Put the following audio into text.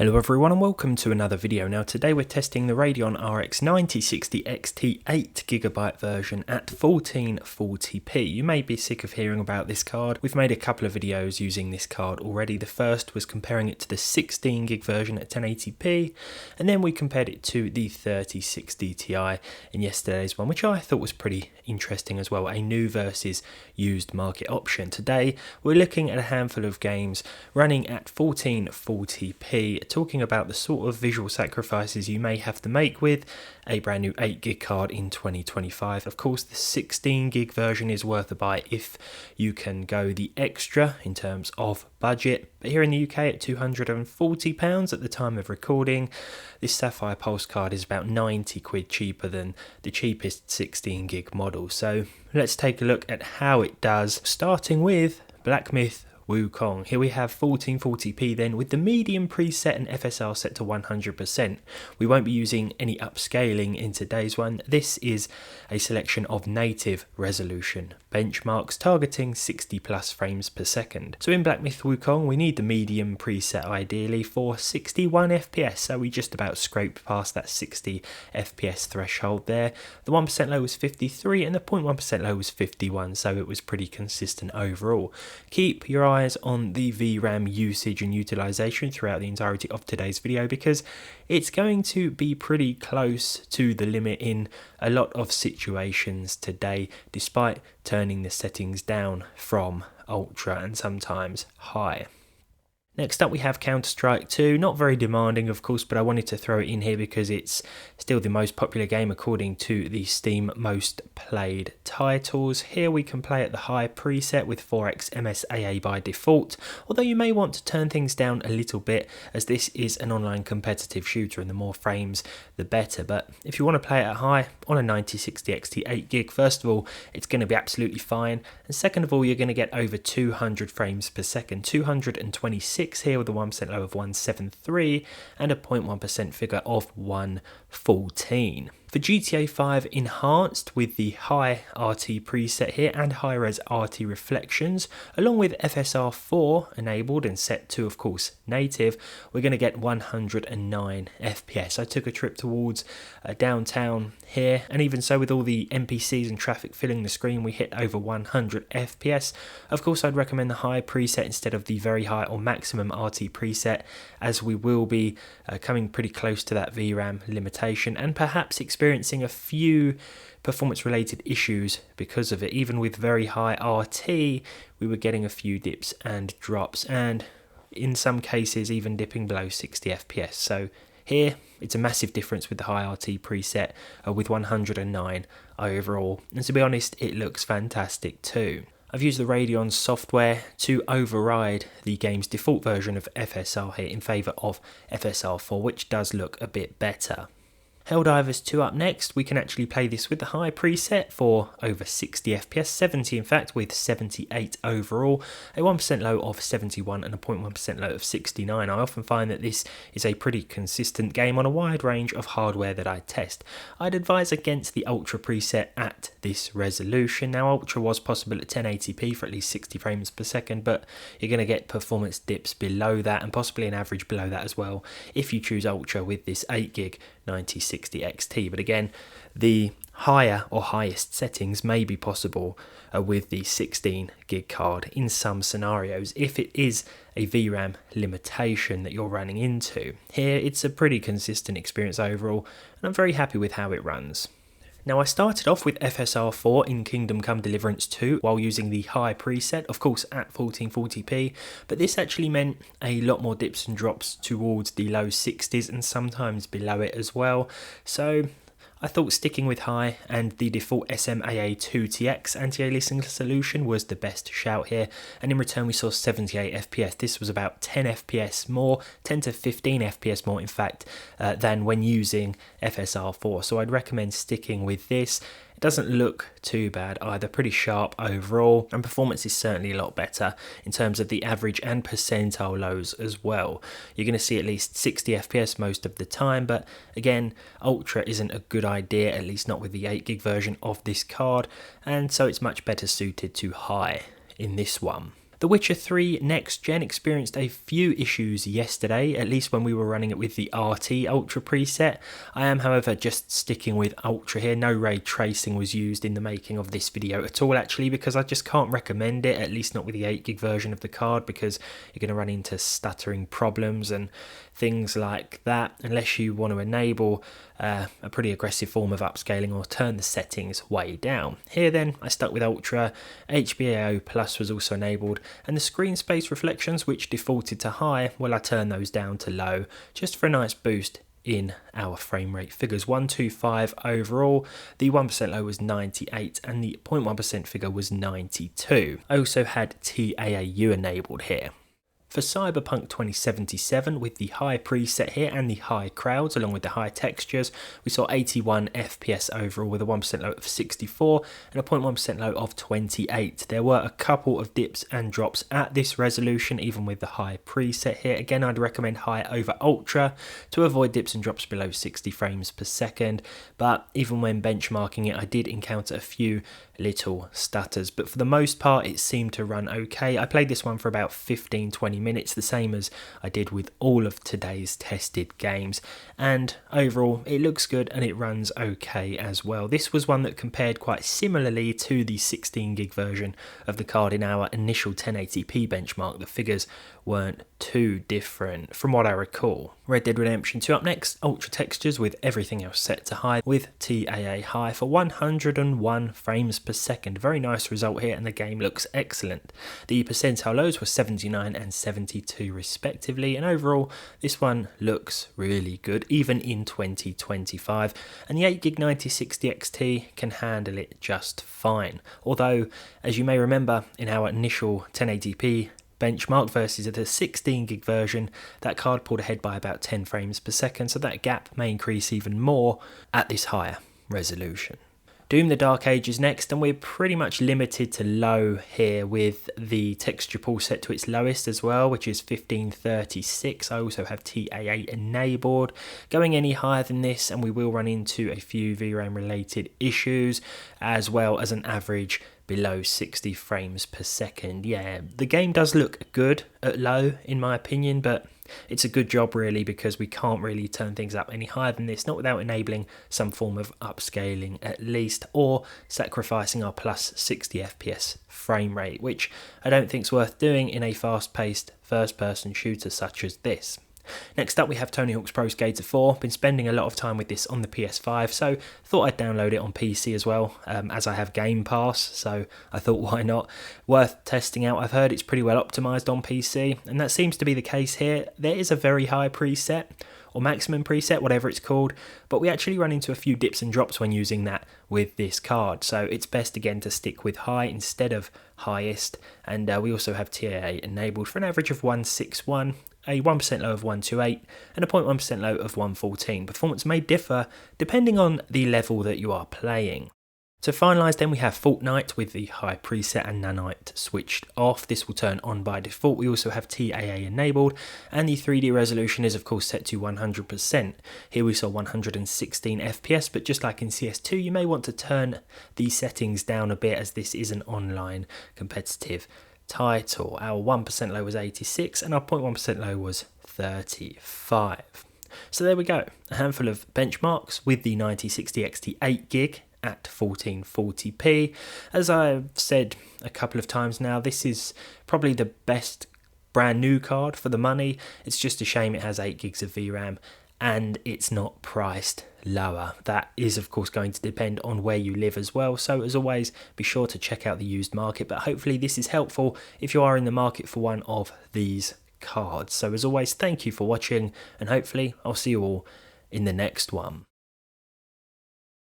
Hello everyone and welcome to another video. Now today we're testing the Radeon RX 9060 XT 8GB version at 1440p. You may be sick of hearing about this card. We've made a couple of videos using this card already. The first was comparing it to the 16GB version at 1080p, and then we compared it to the 3060 Ti in yesterday's one, which I thought was pretty interesting as well, a new versus used market option. Today we're looking at a handful of games running at 1440p, talking about the sort of visual sacrifices you may have to make with a brand new 8GB card in 2025. Of course, the 16GB version is worth a buy if you can go the extra in terms of budget. But here in the UK at £240 at the time of recording, this Sapphire Pulse card is about 90 quid cheaper than the cheapest 16GB model. So let's take a look at how it does, starting with Black Myth Wukong. Here we have 1440p then with the medium preset and FSR set to 100%. We won't be using any upscaling in today's one. This is a selection of native resolution benchmarks targeting 60 plus frames per second. So in Black Myth Wukong we need the medium preset ideally for 61 FPS, so we just about scraped past that 60 FPS threshold there. The 1% low was 53 and the 0.1% low was 51, so it was pretty consistent overall. Keep your eyes on the VRAM usage and utilization throughout the entirety of today's video, because it's going to be pretty close to the limit in a lot of situations today, despite turning the settings down from ultra and sometimes high. Next up we have Counter-Strike 2, not very demanding of course, but I wanted to throw it in here because it's still the most popular game according to the Steam most played titles. Here we can play at the high preset with 4x MSAA by default, although you may want to turn things down a little bit as this is an online competitive shooter and the more frames the better. But if you want to play it at high on a 9060 XT 8GB, first of all it's going to be absolutely fine, and second of all you're going to get over 200 frames per second, 226 here with a 1% low of 173 and a 0.1% figure of 114. For GTA 5 enhanced with the high RT preset here and high res RT reflections, along with FSR 4 enabled and set to of course native, we're going to get 109 FPS. I took a trip towards downtown here, and even so with all the NPCs and traffic filling the screen we hit over 100 FPS. Of course I'd recommend the high preset instead of the very high or maximum RT preset, as we will be coming pretty close to that VRAM limitation and perhaps experiencing a few performance related issues because of it. Even with very high RT we were getting a few dips and drops, and in some cases even dipping below 60 FPS. So here it's a massive difference with the high RT preset with 109 overall, and to be honest it looks fantastic too. I've used the Radeon software to override the game's default version of FSR here in favour of FSR 4, which does look a bit better. Helldivers 2 up next. We can actually play this with the high preset for over 60 FPS, 70 in fact, with 78 overall, a 1% low of 71 and a 0.1% low of 69. I often find that this is a pretty consistent game on a wide range of hardware that I test. I'd advise against the Ultra preset at this resolution. Now Ultra was possible at 1080p for at least 60 frames per second, but you're going to get performance dips below that and possibly an average below that as well if you choose Ultra with this 8GB 9060 XT. But again, the higher or highest settings may be possible with the 16GB card in some scenarios if it is a VRAM limitation that you're running into. Here it's a pretty consistent experience overall, and I'm very happy with how it runs. Now I started off with FSR 4 in Kingdom Come Deliverance 2 while using the high preset, of course at 1440p, but this actually meant a lot more dips and drops towards the low 60s and sometimes below it as well. So I thought sticking with high and the default SMAA2TX anti-aliasing solution was the best shout here, and in return we saw 78 FPS. This was about 10 FPS more, 10 to 15 FPS more in fact, than when using FSR 4. So I'd recommend sticking with this. It doesn't look too bad either, pretty sharp overall, and performance is certainly a lot better in terms of the average and percentile lows as well. You're going to see at least 60 FPS most of the time, but again, Ultra isn't a good idea, at least not with the 8GB version of this card, and so it's much better suited to high in this one. The Witcher 3 Next Gen experienced a few issues yesterday, at least when we were running it with the RT Ultra preset. I am, however, just sticking with Ultra here. No ray tracing was used in the making of this video at all, actually, because I just can't recommend it, at least not with the 8GB version of the card, because you're going to run into stuttering problems and things like that, unless you want to enable a pretty aggressive form of upscaling or turn the settings way down. Here then, I stuck with Ultra. HBAO Plus was also enabled, and the screen space reflections, which defaulted to high, well, I turned those down to low, just for a nice boost in our frame rate figures. 125 overall, the 1% low was 98 and the 0.1% figure was 92. I also had TAAU enabled here. For Cyberpunk 2077, with the high preset here and the high crowds along with the high textures, we saw 81 FPS overall with a 1% low of 64 and a 0.1% low of 28. There were a couple of dips and drops at this resolution, even with the high preset here. Again, I'd recommend high over ultra to avoid dips and drops below 60 frames per second, but even when benchmarking it, I did encounter a few little stutters, but for the most part it seemed to run okay. I played this one for about 15-20 minutes, the same as I did with all of today's tested games, and overall it looks good and it runs okay as well. This was one that compared quite similarly to the 16GB version of the card in our initial 1080p benchmark. The figures weren't too different from what I recall. Red Dead Redemption 2 up next, ultra textures with everything else set to high with TAA high for 101 frames per second. Very nice result here and the game looks excellent. The percentile lows were 79 and 72 respectively, and overall this one looks really good even in 2025, and the 8GB 9060 XT can handle it just fine. Although, as you may remember, in our initial 1080p benchmark versus the 16GB version, that card pulled ahead by about 10 frames per second, so that gap may increase even more at this higher resolution. Doom the Dark Ages next, and we're pretty much limited to low here with the texture pool set to its lowest as well, which is 1536. I also have TAA enabled. Going any higher than this and we will run into a few VRAM related issues, as well as an average below 60 frames per second. Yeah, the game does look good at low in my opinion, but it's a good job really, because we can't really turn things up any higher than this, not without enabling some form of upscaling at least, or sacrificing our plus 60 FPS frame rate, which I don't think is worth doing in a fast-paced first-person shooter such as this. Next up we have Tony Hawk's Pro Skater 4. Been spending a lot of time with this on the PS5, so thought I'd download it on PC as well, as I have Game Pass, so I thought why not. Worth testing out. I've heard it's pretty well optimised on PC, and that seems to be the case here. There is a very high preset, or maximum preset, whatever it's called, but we actually run into a few dips and drops when using that with this card, so it's best again to stick with high instead of highest. And we also have TAA enabled for an average of 161, a 1% low of 128 and a 0.1% low of 114. Performance may differ depending on the level that you are playing. To finalise then we have Fortnite with the high preset and nanite switched off. This will turn on by default. We also have TAA enabled, and the 3D resolution is of course set to 100%. Here we saw 116 FPS, but just like in CS2 you may want to turn these settings down a bit, as this is an online competitive title. Our 1% low was 86 and our 0.1% low was 35. So there we go, a handful of benchmarks with the 9060 XT 8GB at 1440p. As I've said a couple of times now, this is probably the best brand new card for the money. It's just a shame it has 8GB of VRAM and it's not priced lower. That is of course going to depend on where you live as well, so as always be sure to check out the used market, but hopefully this is helpful if you are in the market for one of these cards. So as always, thank you for watching, and hopefully I'll see you all in the next one.